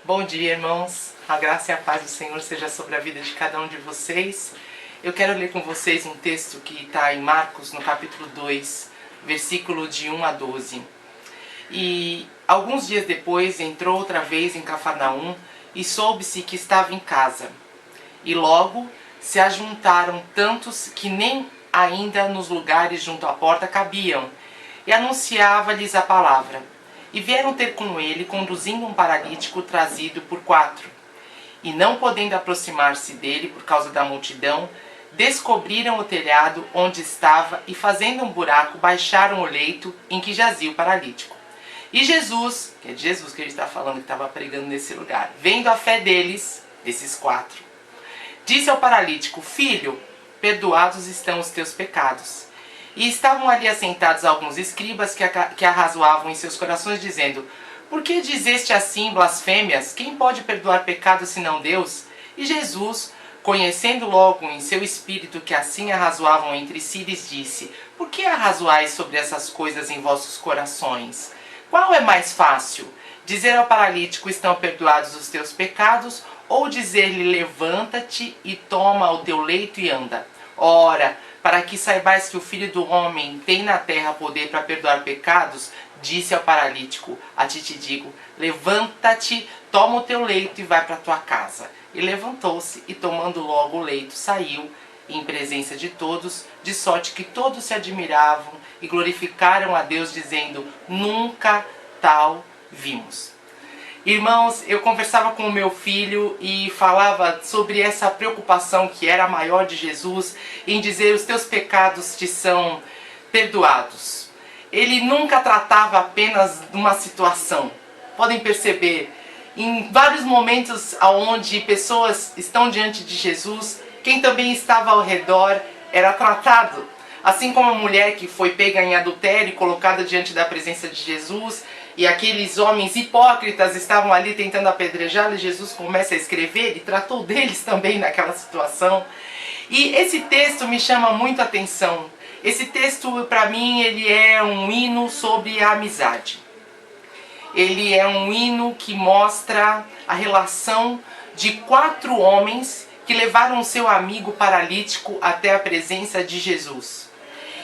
Bom dia, irmãos. A graça e a paz do Senhor seja sobre a vida de cada um de vocês. Eu quero ler com vocês um texto que está em Marcos, no capítulo 2, versículo de 1 a 12. E alguns dias depois entrou outra vez em Cafarnaum e soube-se que estava em casa. E logo se ajuntaram tantos que nem ainda nos lugares junto à porta cabiam, e anunciava-lhes a palavra. E vieram ter com ele, conduzindo um paralítico trazido por 4. E não podendo aproximar-se dele por causa da multidão, descobriram o telhado onde estava e, fazendo um buraco, baixaram o leito em que jazia o paralítico. E Jesus, que é de Jesus que a gente está falando, que estava pregando nesse lugar, vendo a fé deles, desses 4, disse ao paralítico: Filho, perdoados estão os teus pecados. E estavam ali assentados alguns escribas que arrazoavam em seus corações, dizendo: Por que dizeste assim blasfêmias? Quem pode perdoar pecados senão Deus? E Jesus, conhecendo logo em seu espírito que assim arrazoavam entre si, lhes disse: Por que arrazoais sobre essas coisas em vossos corações? Qual é mais fácil? Dizer ao paralítico: Estão perdoados os teus pecados? Ou dizer-lhe: Levanta-te e toma o teu leito e anda? Ora, para que saibais que o Filho do Homem tem na terra poder para perdoar pecados, disse ao paralítico: A ti te digo, levanta-te, toma o teu leito e vai para a tua casa. E levantou-se e, tomando logo o leito, saiu em presença de todos, de sorte que todos se admiravam e glorificaram a Deus, dizendo: Nunca tal vimos. Irmãos, eu conversava com o meu filho e falava sobre essa preocupação que era a maior de Jesus em dizer: os teus pecados te são perdoados. Ele nunca tratava apenas de uma situação. Podem perceber, em vários momentos onde pessoas estão diante de Jesus, quem também estava ao redor era tratado. Assim como a mulher que foi pega em adultério e colocada diante da presença de Jesus, e aqueles homens hipócritas estavam ali tentando apedrejá-lo, e Jesus começa a escrever e tratou deles também naquela situação. E esse texto me chama muito a atenção. Esse texto, para mim, ele é um hino sobre a amizade. Ele é um hino que mostra a relação de 4 homens que levaram o seu amigo paralítico até a presença de Jesus.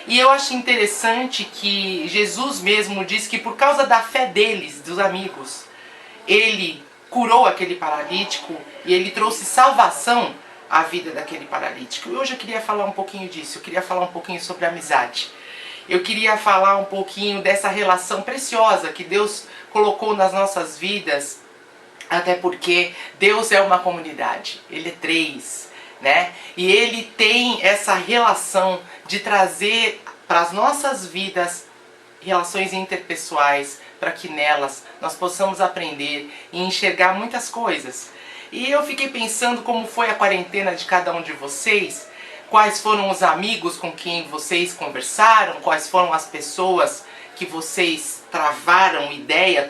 E eu acho interessante que Jesus mesmo diz que por causa da fé deles, dos amigos, ele curou aquele paralítico e ele trouxe salvação à vida daquele paralítico. E hoje eu queria falar um pouquinho disso, eu queria falar um pouquinho sobre amizade. Eu queria falar um pouquinho dessa relação preciosa que Deus colocou nas nossas vidas, até porque Deus é uma comunidade, Ele é 3. Né? E ele tem essa relação de trazer para as nossas vidas relações interpessoais, para que nelas nós possamos aprender e enxergar muitas coisas. E eu fiquei pensando como foi a quarentena de cada um de vocês, quais foram os amigos com quem vocês conversaram, quais foram as pessoas que vocês travaram ideia,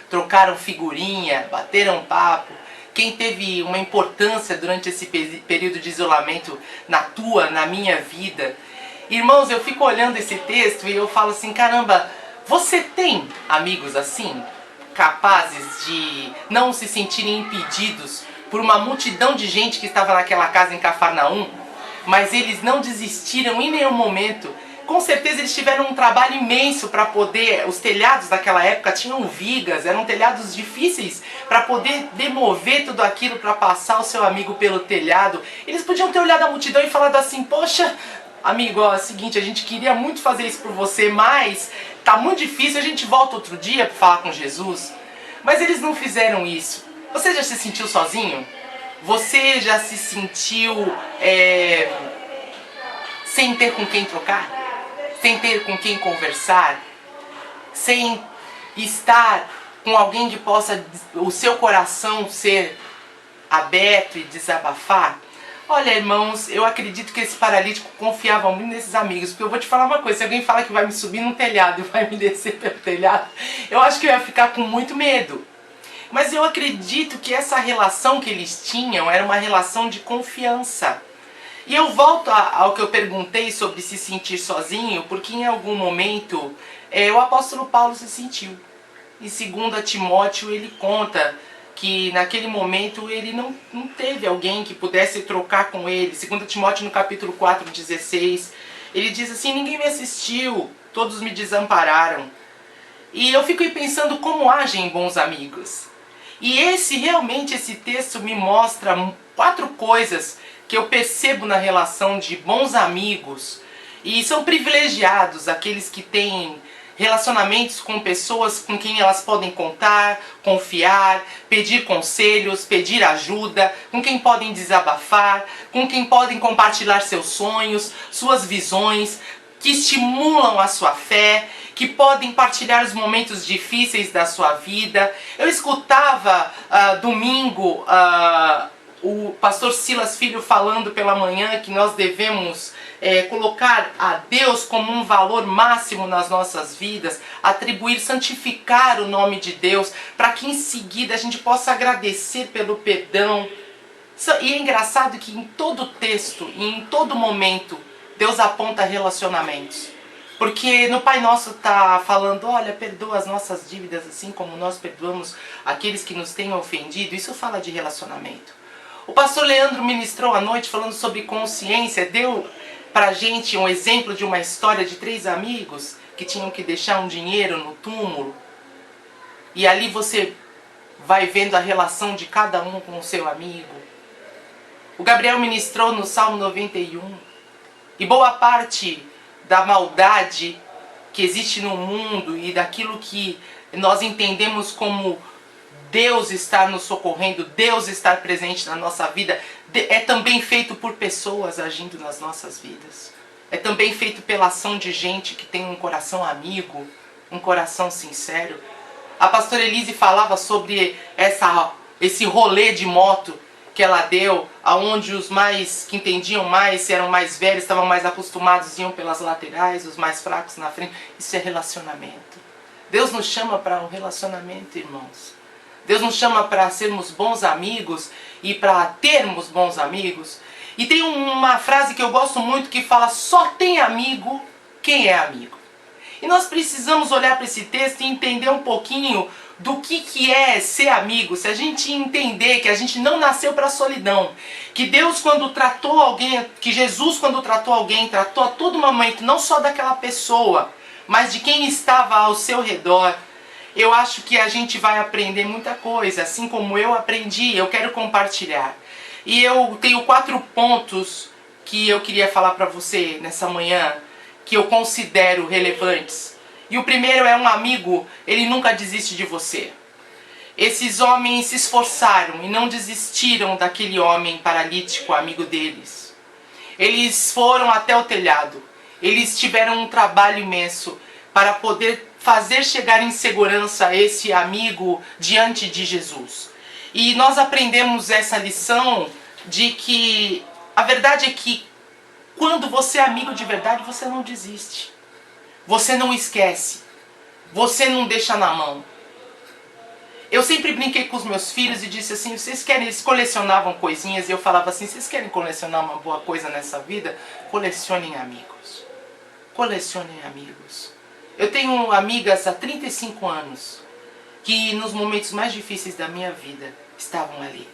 trocaram figurinha, bateram papo. Quem teve uma importância durante esse período de isolamento na minha vida. Irmãos, eu fico olhando esse texto e eu falo assim: caramba, você tem amigos assim? Capazes de não se sentirem impedidos por uma multidão de gente que estava naquela casa em Cafarnaum, mas eles não desistiram em nenhum momento. Com certeza eles tiveram um trabalho imenso para poder... Os telhados daquela época tinham vigas, eram telhados difíceis para poder demover tudo aquilo para passar o seu amigo pelo telhado. Eles podiam ter olhado a multidão e falado assim: poxa, amigo, ó, é o seguinte, a gente queria muito fazer isso por você, mas tá muito difícil, a gente volta outro dia para falar com Jesus. Mas eles não fizeram isso. Você já se sentiu sozinho? Você já se sentiu sem ter com quem trocar? Sem ter com quem conversar, sem estar com alguém que possa o seu coração ser aberto e desabafar? Olha, irmãos, eu acredito que esse paralítico confiava muito nesses amigos, porque eu vou te falar uma coisa: se alguém fala que vai me subir no telhado e vai me descer pelo telhado, eu acho que eu ia ficar com muito medo. Mas eu acredito que essa relação que eles tinham era uma relação de confiança. E eu volto ao que eu perguntei sobre se sentir sozinho, porque em algum momento o apóstolo Paulo se sentiu. Em 2 Timóteo ele conta que naquele momento ele não teve alguém que pudesse trocar com ele. 2 Timóteo no capítulo 4:16, ele diz assim: ninguém me assistiu, todos me desampararam. E eu fico aí pensando como agem bons amigos. E realmente esse texto me mostra 4 coisas que eu percebo na relação de bons amigos. E são privilegiados aqueles que têm relacionamentos com pessoas com quem elas podem contar, confiar, pedir conselhos, pedir ajuda, com quem podem desabafar, com quem podem compartilhar seus sonhos, suas visões, que estimulam a sua fé, que podem partilhar os momentos difíceis da sua vida. Eu escutava domingo o pastor Silas Filho falando pela manhã que nós devemos colocar a Deus como um valor máximo nas nossas vidas, atribuir, santificar o nome de Deus, para que em seguida a gente possa agradecer pelo perdão. E é engraçado que em todo texto e em todo momento Deus aponta relacionamentos. Porque no Pai Nosso está falando: olha, perdoa as nossas dívidas assim como nós perdoamos aqueles que nos têm ofendido. Isso fala de relacionamento. O pastor Leandro ministrou à noite falando sobre consciência, deu pra gente um exemplo de uma história de 3 amigos que tinham que deixar um dinheiro no túmulo. E ali você vai vendo a relação de cada um com o seu amigo. O Gabriel ministrou no Salmo 91. E boa parte da maldade que existe no mundo e daquilo que nós entendemos como Deus estar nos socorrendo, Deus estar presente na nossa vida, é também feito por pessoas agindo nas nossas vidas. É também feito pela ação de gente que tem um coração amigo, um coração sincero. A pastora Elise falava sobre esse rolê de moto que ela deu, aonde os mais que entendiam mais, se eram mais velhos, estavam mais acostumados, iam pelas laterais, os mais fracos na frente. Isso é relacionamento. Deus nos chama para um relacionamento, irmãos. Deus nos chama para sermos bons amigos e para termos bons amigos. E tem uma frase que eu gosto muito que fala: só tem amigo quem é amigo. E nós precisamos olhar para esse texto e entender um pouquinho do que é ser amigo. Se a gente entender que a gente não nasceu para a solidão, que Deus quando tratou alguém, que Jesus quando tratou alguém, tratou a todo momento, não só daquela pessoa, mas de quem estava ao seu redor, eu acho que a gente vai aprender muita coisa, assim como eu aprendi, eu quero compartilhar. E eu tenho 4 pontos que eu queria falar para você nessa manhã, que eu considero relevantes. E o primeiro é: um amigo, ele nunca desiste de você. Esses homens se esforçaram e não desistiram daquele homem paralítico, amigo deles. Eles foram até o telhado, eles tiveram um trabalho imenso para poder fazer chegar em segurança esse amigo diante de Jesus. E nós aprendemos essa lição de que a verdade é que quando você é amigo de verdade, você não desiste. Você não esquece. Você não deixa na mão. Eu sempre brinquei com os meus filhos e disse assim: vocês querem, eles colecionavam coisinhas, e eu falava assim: vocês querem colecionar uma boa coisa nessa vida? Colecionem amigos. Colecionem amigos. Eu tenho amigas há 35 anos que nos momentos mais difíceis da minha vida estavam ali.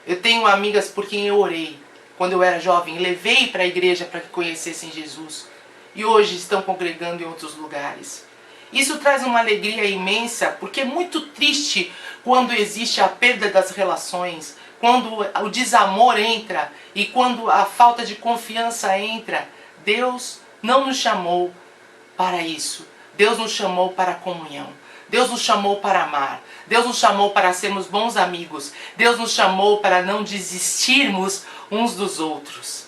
Eu tenho amigas por quem eu orei quando eu era jovem, levei para a igreja para que conhecessem Jesus e hoje estão congregando em outros lugares. Isso traz uma alegria imensa, porque é muito triste quando existe a perda das relações, quando o desamor entra e quando a falta de confiança entra. Deus não nos chamou para isso. Deus nos chamou para a comunhão. Deus nos chamou para amar. Deus nos chamou para sermos bons amigos. Deus nos chamou para não desistirmos uns dos outros.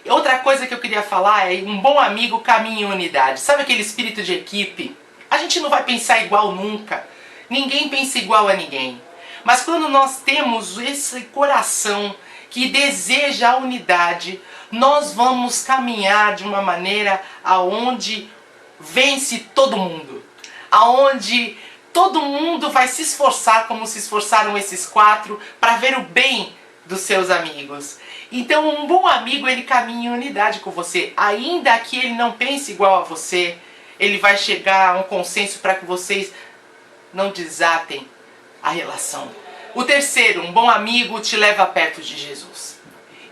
Outra coisa que eu queria falar é: um bom amigo caminha em unidade. Sabe aquele espírito de equipe? A gente não vai pensar igual nunca. Ninguém pensa igual a ninguém. Mas quando nós temos esse coração que deseja a unidade, nós vamos caminhar de uma maneira aonde vence todo mundo. Aonde todo mundo vai se esforçar como se esforçaram esses 4 para ver o bem dos seus amigos. Então um bom amigo, ele caminha em unidade com você. Ainda que ele não pense igual a você, ele vai chegar a um consenso para que vocês não desatem a relação. O terceiro, um bom amigo te leva perto de Jesus.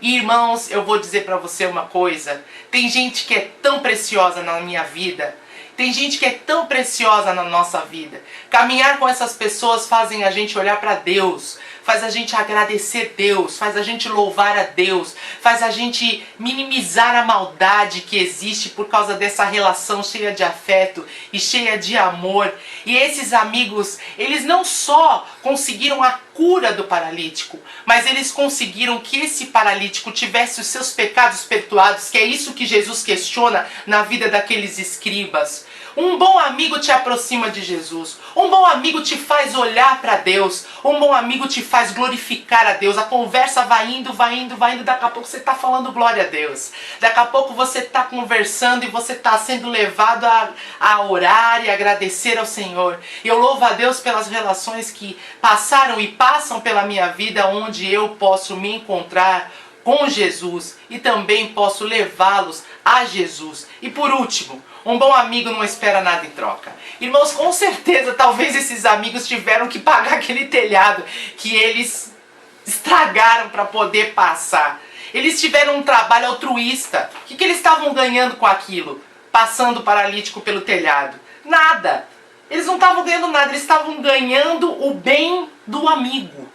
E irmãos, eu vou dizer para você uma coisa. Tem gente que é tão preciosa na minha vida. Tem gente que é tão preciosa na nossa vida. Caminhar com essas pessoas fazem a gente olhar para Deus. Faz a gente agradecer Deus. Faz a gente louvar a Deus. Faz a gente minimizar a maldade que existe por causa dessa relação cheia de afeto e cheia de amor. E esses amigos, eles não só conseguiram a cura do paralítico, mas eles conseguiram que esse paralítico tivesse os seus pecados perdoados, que é isso que Jesus questiona na vida daqueles escribas. Um bom amigo te aproxima de Jesus. Um bom amigo te faz olhar para Deus. Um bom amigo te faz glorificar a Deus. A conversa vai indo, vai indo, vai indo. Daqui a pouco você está falando glória a Deus. Daqui a pouco você está conversando e você está sendo levado a orar e agradecer ao Senhor. Eu louvo a Deus pelas relações que passaram e passam pela minha vida, onde eu posso me encontrar com Jesus e também posso levá-los a Jesus. E por último, um bom amigo não espera nada em troca. Irmãos, com certeza, talvez esses amigos tiveram que pagar aquele telhado que eles estragaram para poder passar. Eles tiveram um trabalho altruísta. O que eles estavam ganhando com aquilo? Passando o paralítico pelo telhado? Nada. Eles não estavam ganhando nada, eles estavam ganhando o bem do amigo.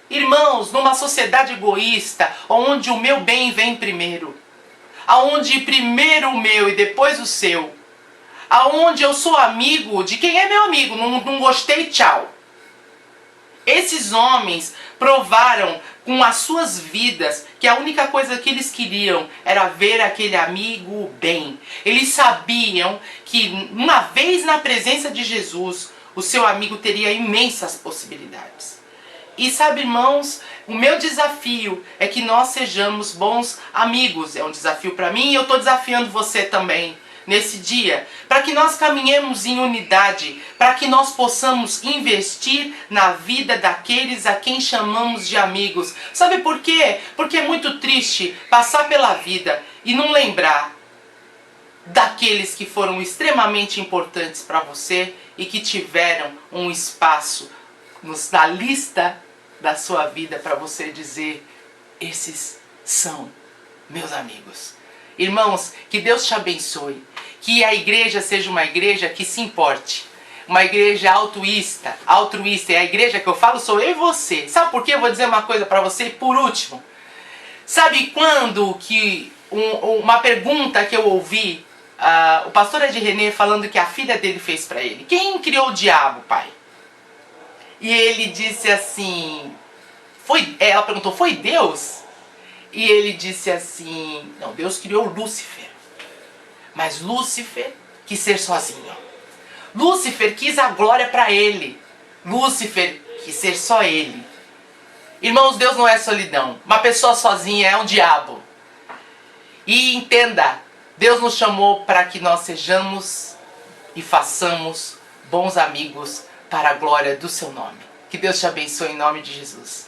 Irmãos, numa sociedade egoísta, onde o meu bem vem primeiro, aonde primeiro o meu e depois o seu, aonde eu sou amigo de quem é meu amigo, não gostei, tchau. Esses homens provaram com as suas vidas que a única coisa que eles queriam era ver aquele amigo bem. Eles sabiam que uma vez na presença de Jesus, o seu amigo teria imensas possibilidades. E sabe, irmãos, o meu desafio é que nós sejamos bons amigos. É um desafio para mim e eu estou desafiando você também nesse dia. Para que nós caminhemos em unidade, para que nós possamos investir na vida daqueles a quem chamamos de amigos. Sabe por quê? Porque é muito triste passar pela vida e não lembrar daqueles que foram extremamente importantes para você e que tiveram um espaço na lista da sua vida para você dizer: esses são meus amigos. Irmãos, que Deus te abençoe. Que a igreja seja uma igreja que se importe. Uma igreja altruísta. E a igreja que eu falo sou eu e você. Sabe por quê? Eu vou dizer uma coisa para você por último. Sabe quando que uma pergunta que eu ouvi, o pastor Ed René falando que a filha dele fez para ele: quem criou o diabo, pai? E ele disse assim, ela perguntou, foi Deus? E ele disse assim, não, Deus criou Lúcifer. Mas Lúcifer quis ser sozinho. Lúcifer quis a glória para ele. Lúcifer quis ser só ele. Irmãos, Deus não é solidão. Uma pessoa sozinha é um diabo. E entenda, Deus nos chamou para que nós sejamos e façamos bons amigos para a glória do seu nome. Que Deus te abençoe em nome de Jesus.